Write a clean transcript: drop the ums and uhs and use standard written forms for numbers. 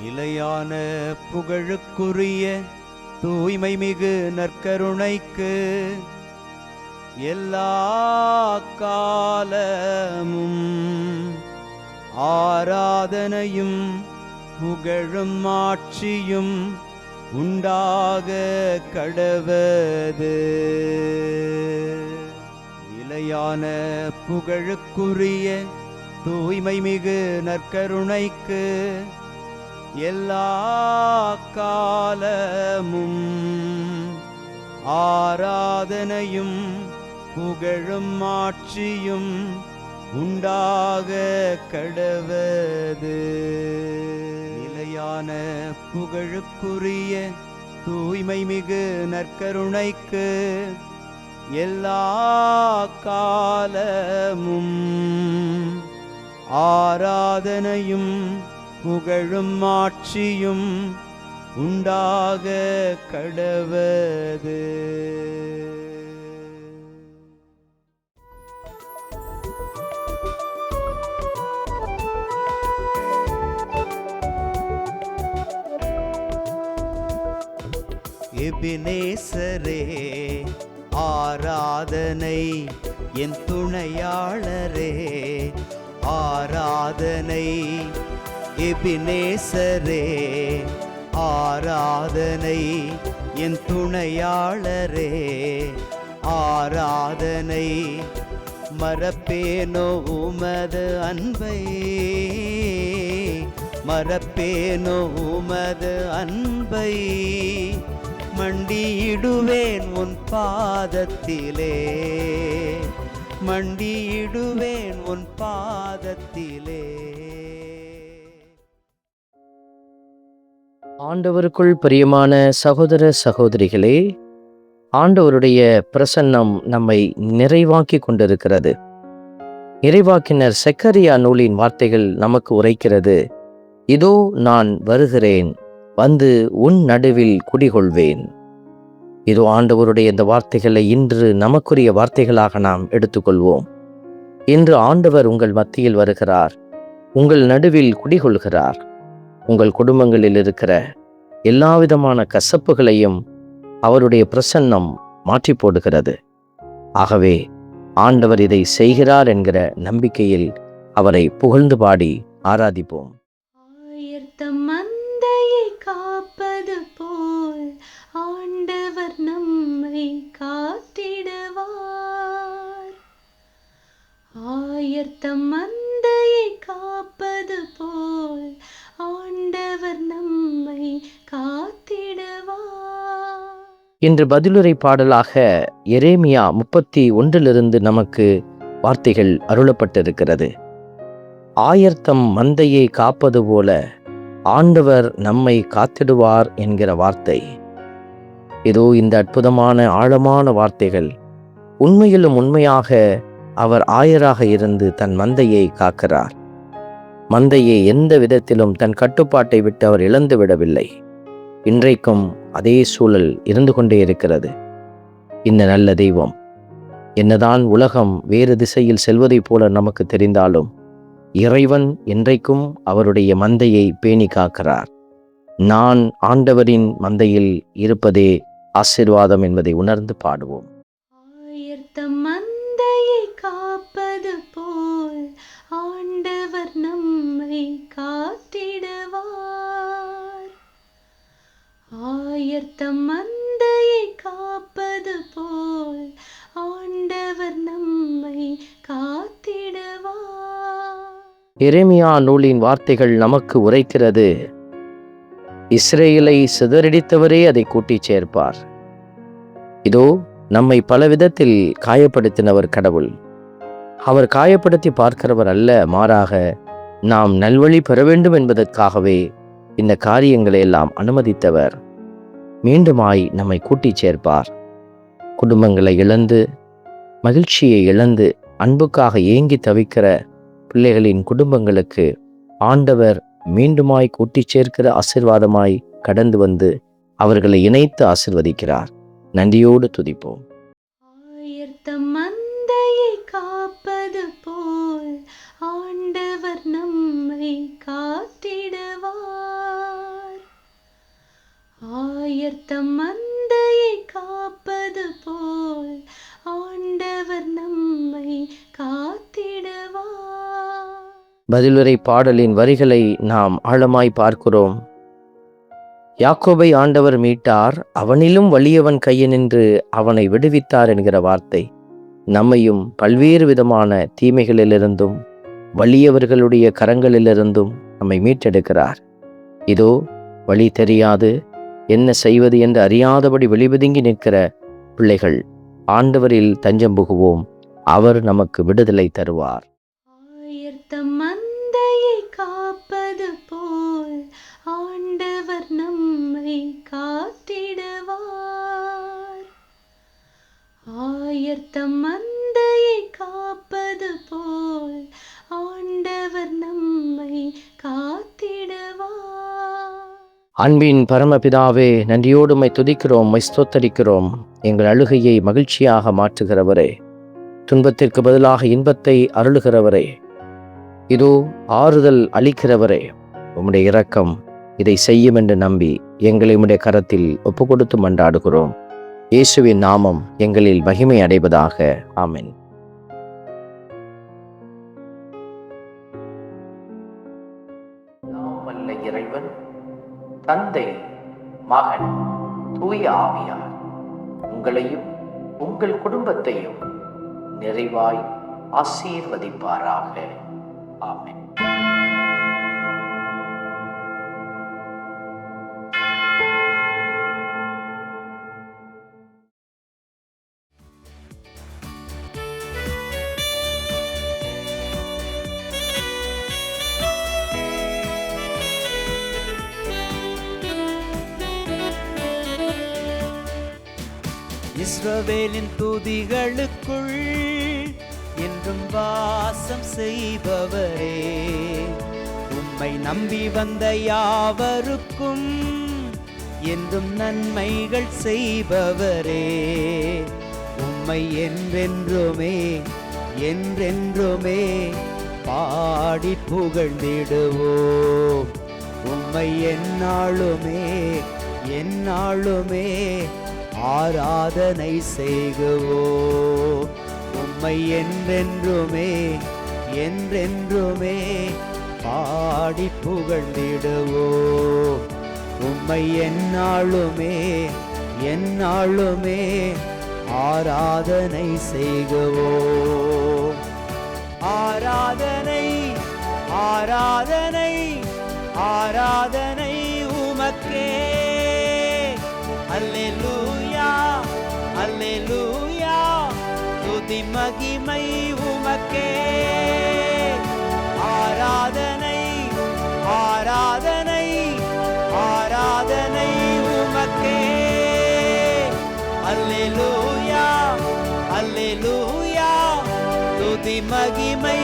நிலையான புகழுக்குரிய தூய்மை மிகு நற்கருணைக்கு எல்லா காலமும் ஆராதனையும் புகழும் ஆட்சியும் உண்டாக கடவது. நிலையான புகழுக்குரிய தூய்மை மிகு நற்கருணைக்கு எல்லா காலமும் ஆராதனையும் புகழும் ஆட்சியும் உண்டாக கடவது. நிலையான புகழுக்குரிய தூய்மை மிகு நற்கருணைக்கு எல்லா காலமும் ஆராதனையும் புகழும் ஆட்சியும் உண்டாக கடவது. எபினேசரே ஆராதனை, என் துணையாளரே ஆராதனை. எபினேசரே ஆராதனை, என் துணையாளரே ஆராதனை. மறப்பேனோ உமது அன்பை, மறப்பேனோ உமது அன்பை. மண்டியிடுவேன் உன் பாதத்திலே, மண்டியிடுவேன் உன் பாதத்திலே. ஆண்டவருக்குள் பிரியமான சகோதர சகோதரிகளே, ஆண்டவருடைய பிரசன்னம் நம்மை நிறைவாக்கி கொண்டிருக்கிறது. இறைவாக்கினர் செக்கரியா நூலின் வார்த்தைகள் நமக்கு உரைக்கிறது. இதோ நான் வருகிறேன், வந்து உன் நடுவில் குடிகொள்வேன். இதோ ஆண்டவருடைய இந்த வார்த்தைகளை இன்று நமக்குரிய வார்த்தைகளாக நாம் எடுத்துக்கொள்வோம். இன்று ஆண்டவர் உங்கள் மத்தியில் வருகிறார், உங்கள் நடுவில் குடிகொள்கிறார். உங்கள் குடும்பங்களில் இருக்கிற எல்லா விதமான கசப்புகளையும் அவருடைய பிரசன்னம் மாற்றி போடுகிறது. ஆகவே ஆண்டவர் இதை செய்கிறார் என்கிற நம்பிக்கையில் அவரை புகழ்ந்து பாடி ஆராதிப்போம். ஆயர்த்தம் மந்தையை காப்பது போல் ஆண்டவர் நம்மை காத்திடுவார். ஆயர்த்தம் மந்தையை காப்பது போல் ஆண்டவர் நம்மை காத்திடுவார். இன்று பதிலுரை பாடலாக எரேமியா 31 நமக்கு வார்த்தைகள் அருளப்பட்டிருக்கிறது. ஆயர்த்தம் மந்தையை காப்பது போல ஆண்டவர் நம்மை காத்திடுவார் என்கிற வார்த்தை. இதோ இந்த அற்புதமான ஆழமான வார்த்தைகள். உண்மையிலும் உண்மையாக அவர் ஆயராக இருந்து தன் மந்தையை காக்கிறார். மந்தையை எந்த விதத்திலும் தன் கட்டுப்பாட்டை விட்டு அவர் இழந்து விடவில்லை. இன்றைக்கும் அதே சூழல் இருந்து கொண்டே இருக்கிறது. இந்த நல்ல தெய்வம் என்னதான் உலகம் வேறு திசையில் செல்வதைப் போல நமக்கு தெரிந்தாலும் இறைவன் இன்றைக்கும் அவருடைய மந்தையை பேணி காக்கிறார். நான் ஆண்டவரின் மந்தையில் இருப்பதே ஆசீர்வாதம் என்பதை உணர்ந்து பாடுவோம். ஆயர்த்தம் மந்தையை காப்பது போல் ஆண்டவர் நம்மை காத்திடுவார். ஆயர்த்தம் மந்தையை காப்பது போல் ஆண்டவர் நம்மை காத்திடுவார். எரேமியா நூலின் வார்த்தைகள் நமக்கு உரைக்கிறது. இஸ்ரேலை சிதறடித்தவரே அதை கூட்டிச் சேர்ப்பார். இதோ நம்மை பலவிதத்தில் காயப்படுத்தினவர் கடவுள். அவர் காயப்படுத்தி பார்க்கிறவர் அல்ல, மாறாக நாம் நல்வழி பெற வேண்டும் என்பதற்காகவே இந்த காரியங்களை எல்லாம் அனுமதித்தவர். மீண்டுமாய் நம்மை கூட்டிச் சேர்ப்பார். குடும்பங்களை இழந்து, மகிழ்ச்சியை இழந்து, அன்புக்காக ஏங்கி தவிக்கிற பிள்ளைகளின் குடும்பங்களுக்கு ஆண்டவர் மீண்டுமாய் கூட்டிச் சேர்க்கிற ஆசீர்வாதமாய் கடந்து வந்து அவர்களை இணைத்து ஆசீர்வதிக்கிறார். நன்றியோடு துதிப்போம். ஆயர்த்தம் மந்தையை காப்பது போல் ஆண்டவர் நம்மை காத்திடுவார். ஆயத்தம் மந்தையை காப்பது போல் ஆண்டவர் நம்மை காத்திடுவார். பதிலுரை பாடலின் வரிகளை நாம் ஆழமாய் பார்க்கிறோம். யாக்கோபை ஆண்டவர் மீட்டார், அவனிலும் வலியவன் கையினின்று அவனை விடுவித்தார் என்கிற வார்த்தை நம்மையும் பல்வேறு விதமான தீமைகளிலிருந்தும் வலியவர்களுடைய கரங்களிலிருந்தும் நம்மை மீட்டெடுக்கிறார். இதோ வழி தெரியாது என்ன செய்வது என்று அறியாதபடி வெளிபதுங்கி நிற்கிற பிள்ளைகள், ஆண்டவரில் தஞ்சம் புகுவோம், அவர் நமக்கு விடுதலை தருவார். ஆயத்தம் மந்தையை காப்பது போல் ஆண்டவர் நம்மை காத்திடுவார். ஆயத்தம் மந்தையை காப்பது போல் ஆண்டவர் நம்மை காத்திடுவார். அன்பின் பரமபிதாவே, நன்றியோடு உம்மை துதிக்கிறோம், உம்மை ஸ்தோத்தரிக்கிறோம். எங்கள் அழுகையை மகிழ்ச்சியாக மாற்றுகிறவரே, துன்பத்திற்கு பதிலாக இன்பத்தை அருளுகிறவரே, இதோ ஆறுதல் அளிக்கிறவரே, உம்முடைய இரக்கம் இதை செய்யும் என்று நம்பி எங்களை உம்முடைய கரத்தில் ஒப்பு கொடுத்து மன்றாடுகிறோம். இயேசுவின் நாமம் எங்களில் மகிமை அடைவதாக. ஆமென். வல்ல இறைவன், தந்தை, மகன், தூய ஆவியார் உங்களையும் உங்கள் குடும்பத்தையும் நிறைவாய் ஆசீர்வதிப்பாராக. ஆமென். இஸ்ரவேலின் துதிகளுக்குள் என்றும் வாசம் செய்பவரே, உம்மை நம்பி வந்த யாவருக்கும் என்றும் நன்மைகள் செய்பவரே, உம்மை என்றென்றுமே என்றென்றுமே பாடி புகழ்ந்திடுவோம். உம்மை எந்நாளுமே எந்நாளுமே ஆராதனை செய்குவோம். உம்மை என்றென்றுமே என்றென்றுமே பாடி புகழ்ந்திடுவோம். உம்மை எந்நாளுமே எந்நாளுமே ஆராதனை செய்குவோம். ஆராதனை ஆராதனை ஆராதனை உமக்கே. அல்லேலூயா அல்லேலூயா, துதி மகிமை உமக்கே. ஆராதனை ஆராதனை ஆராதனை உமக்கே. அல்லேலூயா அல்லேலூயா, துதி மகிமை